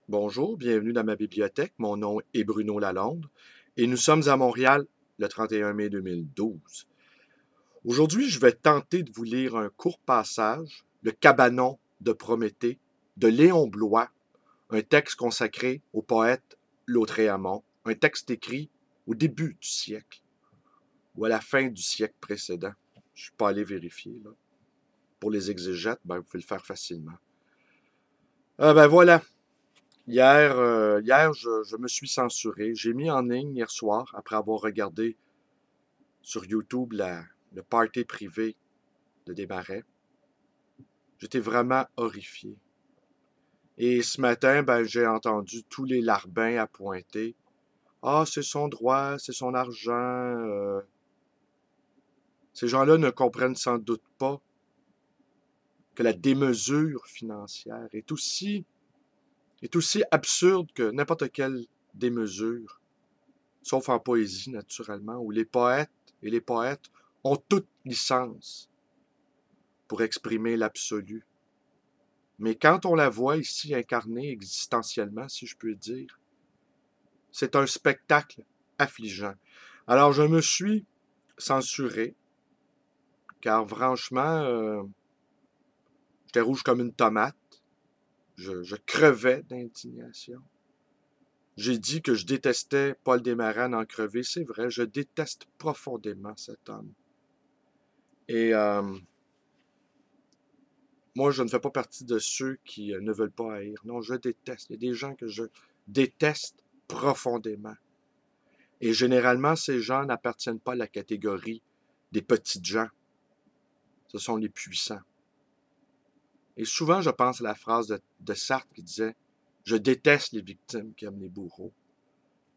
Bonjour, bienvenue dans ma bibliothèque. Mon nom est Bruno Lalonde et nous sommes à Montréal le 31 mai 2012. Aujourd'hui, je vais tenter de vous lire un court passage, Le Cabanon de Prométhée, de Léon Bloy, un texte consacré au poète Lautréamont, un texte écrit au début du siècle ou à la fin du siècle précédent. Je ne suis pas allé vérifier, là. Pour les exégètes, vous pouvez le faire facilement. Voilà. Hier, je me suis censuré. J'ai mis en ligne hier soir, après avoir regardé sur YouTube le party privé de Desmarais. J'étais vraiment horrifié. Et ce matin, j'ai entendu tous les larbins à pointer. Ah, c'est son droit, c'est son argent. Ces gens-là ne comprennent sans doute pas que la démesure financière est aussi absurde que n'importe quelle démesure. Sauf en poésie, naturellement, où les poètes et les poètes ont toute licence pour exprimer l'absolu. Mais quand on la voit ici incarnée existentiellement, si je peux dire, c'est un spectacle affligeant. Alors je me suis censuré, car franchement, j'étais rouge comme une tomate. Je crevais d'indignation. J'ai dit que je détestais Paul Desmarais en crever. C'est vrai, je déteste profondément cet homme. Et moi, je ne fais pas partie de ceux qui ne veulent pas haïr. Non, je déteste. Il y a des gens que je déteste profondément. Et généralement, ces gens n'appartiennent pas à la catégorie des petites gens. Ce sont les puissants. Et souvent, je pense à la phrase de Sartre qui disait « Je déteste les victimes qui aiment les bourreaux ».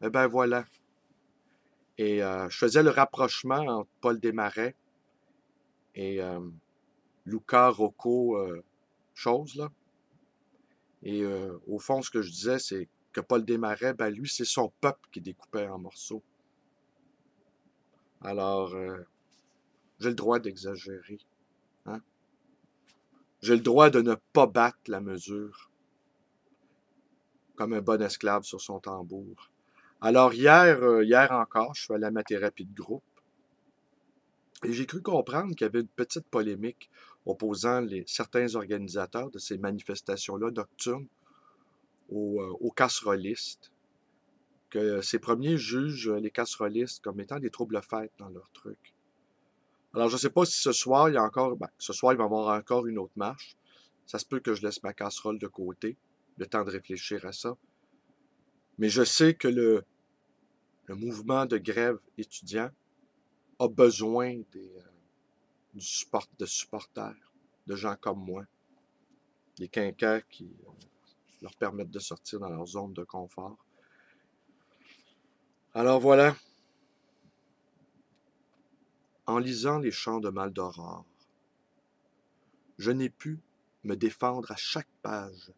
Eh bien, voilà. Et je faisais le rapprochement entre Paul Desmarais et Luca Rocco chose, là. Et au fond, ce que je disais, c'est que Paul Desmarais, lui, c'est son peuple qui découpait en morceaux. Alors, j'ai le droit d'exagérer. Hein? J'ai le droit de ne pas battre la mesure, comme un bon esclave sur son tambour. Alors, hier encore, je suis allé à ma thérapie de groupe et j'ai cru comprendre qu'il y avait une petite polémique opposant certains organisateurs de ces manifestations-là nocturnes aux casserolistes, que ces premiers jugent les casserolistes comme étant des troubles-fêtes dans leur truc. Alors, je ne sais pas si ce soir, ce soir, il va y avoir encore une autre marche. Ça se peut que je laisse ma casserole de côté, le temps de réfléchir à ça. Mais je sais que le mouvement de grève étudiant a besoin de supporters, de gens comme moi, des quinqueurs qui leur permettent de sortir dans leur zone de confort. Alors voilà, en lisant les chants de Maldoror, je n'ai pu me défendre à chaque page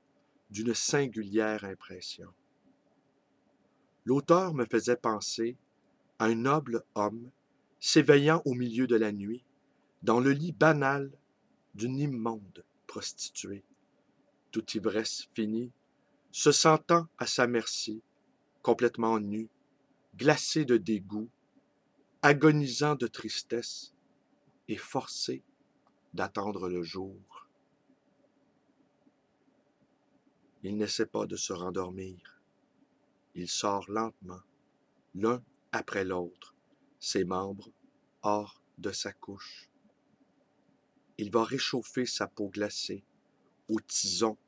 d'une singulière impression. L'auteur me faisait penser à un noble homme s'éveillant au milieu de la nuit dans le lit banal d'une immonde prostituée, toute ivresse finie, se sentant à sa merci, complètement nu, glacé de dégoût, agonisant de tristesse et forcé d'attendre le jour. Il n'essaie pas de se rendormir. Il sort lentement, l'un après l'autre, ses membres hors de sa couche. Il va réchauffer sa peau glacée au tison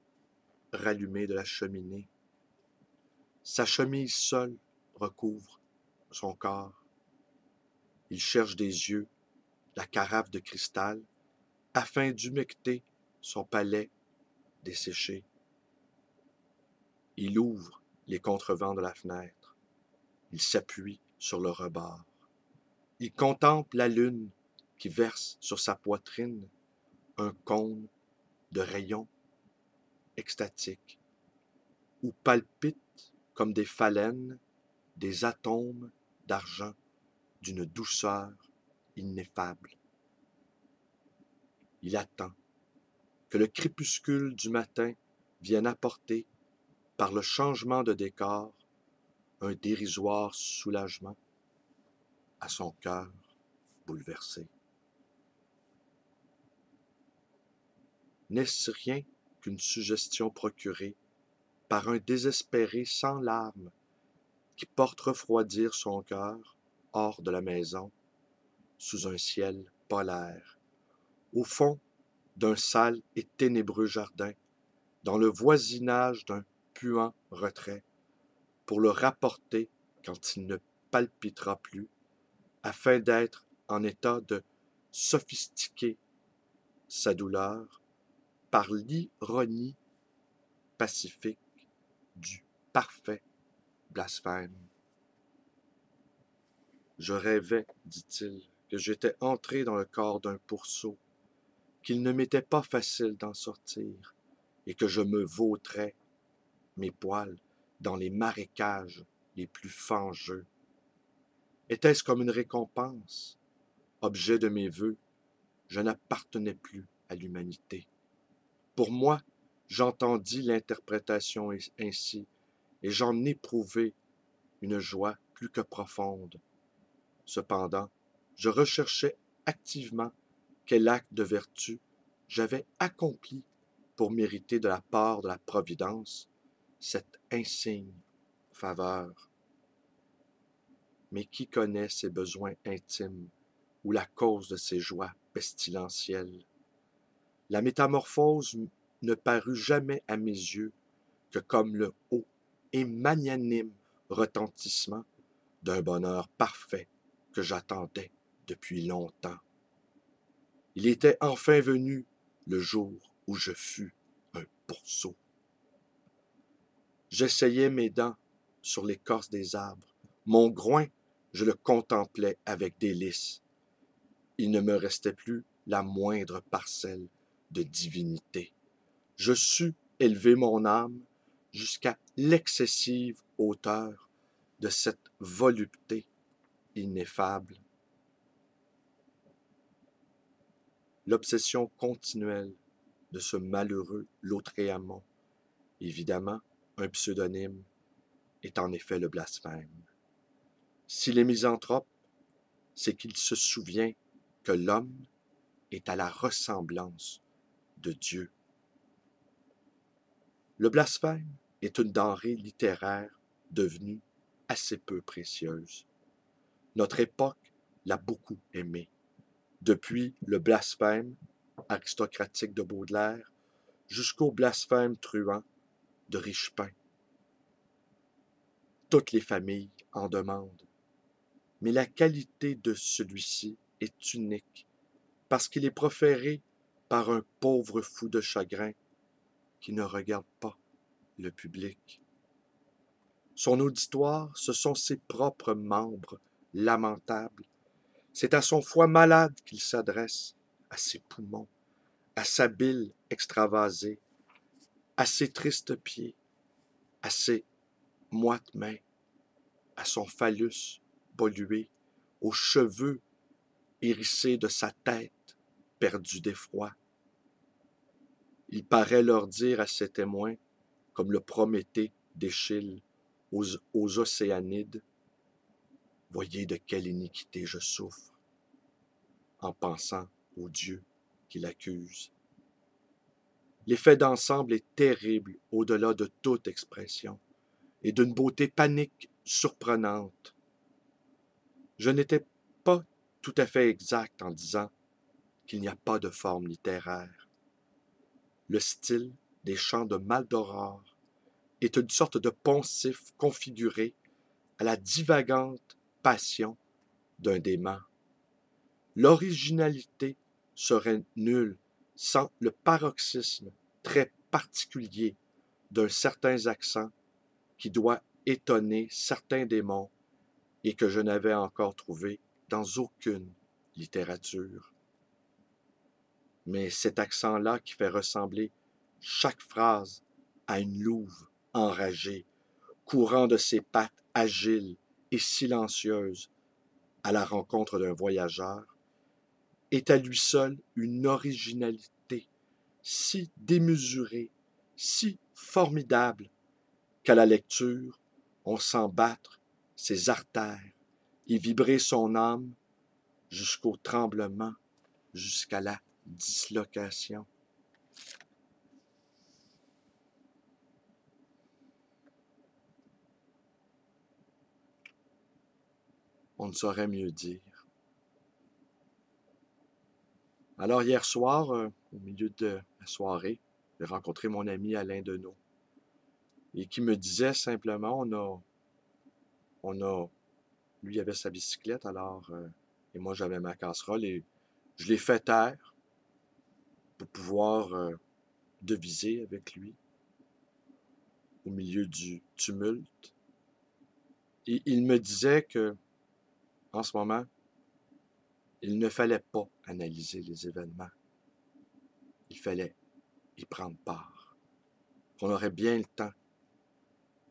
rallumé de la cheminée. Sa chemise seule recouvre son corps. Il cherche des yeux la carafe de cristal afin d'humecter son palais desséché. Il ouvre les contrevents de la fenêtre. Il s'appuie sur le rebord. Il contemple la lune qui verse sur sa poitrine un cône de rayons extatiques où palpitent comme des phalènes des atomes d'argent d'une douceur ineffable. Il attend que le crépuscule du matin vienne apporter par le changement de décor, un dérisoire soulagement à son cœur bouleversé. N'est-ce rien qu'une suggestion procurée par un désespéré sans larmes qui porte refroidir son cœur hors de la maison, sous un ciel polaire, au fond d'un sale et ténébreux jardin, dans le voisinage d'un puant retrait, pour le rapporter quand il ne palpitera plus, afin d'être en état de sophistiquer sa douleur par l'ironie pacifique du parfait blasphème. Je rêvais, dit-il, que j'étais entré dans le corps d'un pourceau, qu'il ne m'était pas facile d'en sortir, et que je me vautrais, mes poils, dans les marécages les plus fangeux. Était-ce comme une récompense? Objet de mes vœux, je n'appartenais plus à l'humanité. Pour moi, j'entendis l'interprétation ainsi, et j'en éprouvai une joie plus que profonde. Cependant, je recherchais activement quel acte de vertu j'avais accompli pour mériter de la part de la Providence cette insigne faveur. Mais qui connaît ses besoins intimes ou la cause de ses joies pestilentielles? La métamorphose ne parut jamais à mes yeux que comme le haut et magnanime retentissement d'un bonheur parfait que j'attendais depuis longtemps. Il était enfin venu le jour où je fus un pourceau. J'essayais mes dents sur l'écorce des arbres. Mon groin, je le contemplais avec délice. Il ne me restait plus la moindre parcelle de divinité. Je sus élever mon âme jusqu'à l'excessive hauteur de cette volupté ineffable. L'obsession continuelle de ce malheureux Lautréamont, évidemment un pseudonyme, est en effet le blasphème. S'il est misanthrope, c'est qu'il se souvient que l'homme est à la ressemblance de Dieu. Le blasphème est une denrée littéraire devenue assez peu précieuse. Notre époque l'a beaucoup aimé. Depuis le blasphème aristocratique de Baudelaire jusqu'au blasphème truand de Richepin. Toutes les familles en demandent. Mais la qualité de celui-ci est unique parce qu'il est proféré par un pauvre fou de chagrin qui ne regarde pas le public. Son auditoire, ce sont ses propres membres lamentables. C'est à son foie malade qu'il s'adresse, à ses poumons, à sa bile extravasée, à ses tristes pieds, à ses moites mains, à son phallus pollué, aux cheveux hérissés de sa tête perdue d'effroi. Il paraît leur dire à ses témoins, comme le Prométhée d'Échille aux Océanides, « Voyez de quelle iniquité je souffre », en pensant au Dieu qui l'accuse. L'effet d'ensemble est terrible au-delà de toute expression et d'une beauté panique surprenante. Je n'étais pas tout à fait exact en disant qu'il n'y a pas de forme littéraire. Le style des chants de Maldoror est une sorte de poncif configuré à la divagante passion d'un dément. L'originalité serait nulle sans le paroxysme très particulier d'un certain accent qui doit étonner certains démons et que je n'avais encore trouvé dans aucune littérature. Mais cet accent-là qui fait ressembler chaque phrase à une louve enragée, courant de ses pattes agiles et silencieuses à la rencontre d'un voyageur, est à lui seul une originalité si démesurée, si formidable, qu'à la lecture, on sent battre ses artères et vibrer son âme jusqu'au tremblement, jusqu'à la dislocation. On ne saurait mieux dire. Alors hier soir, au milieu de la soirée, j'ai rencontré mon ami Alain Deneau et qui me disait simplement, lui avait sa bicyclette alors, et moi j'avais ma casserole et je l'ai fait taire pour pouvoir deviser avec lui au milieu du tumulte. Et il me disait que, en ce moment, il ne fallait pas analyser les événements. Il fallait y prendre part. Qu'on aurait bien le temps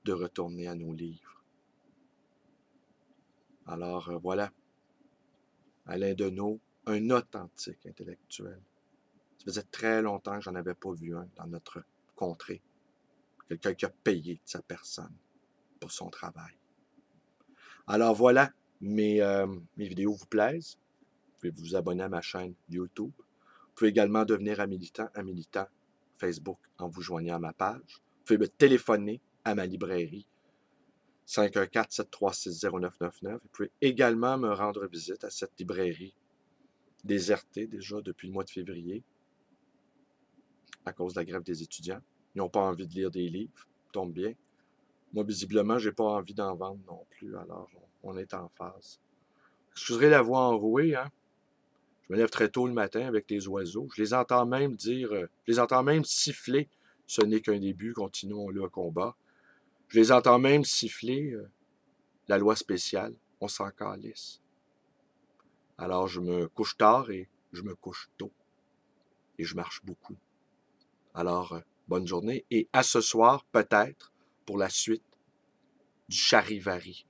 de retourner à nos livres. Alors voilà, Alain Deneau, un authentique intellectuel. Ça faisait très longtemps que j'en avais pas vu un dans notre contrée. Quelqu'un qui a payé de sa personne pour son travail. Alors voilà, mes vidéos vous plaisent. Vous pouvez vous abonner à ma chaîne YouTube. Vous pouvez également devenir un militant Facebook en vous joignant à ma page. Vous pouvez me téléphoner à ma librairie 514-736-0999. Vous pouvez également me rendre visite à cette librairie désertée déjà depuis le mois de février à cause de la grève des étudiants. Ils n'ont pas envie de lire des livres, tombe bien. Moi, visiblement, j'ai pas envie d'en vendre non plus, alors on est en phase. Excuserez la voix enrouée, hein? Je me lève très tôt le matin avec les oiseaux. Je les entends même dire, je les entends même siffler. Ce n'est qu'un début, continuons le combat. Je les entends même siffler la loi spéciale. On s'en calisse. Alors je me couche tard et je me couche tôt. Et je marche beaucoup. Alors, bonne journée. Et à ce soir, peut-être, pour la suite du Charivari.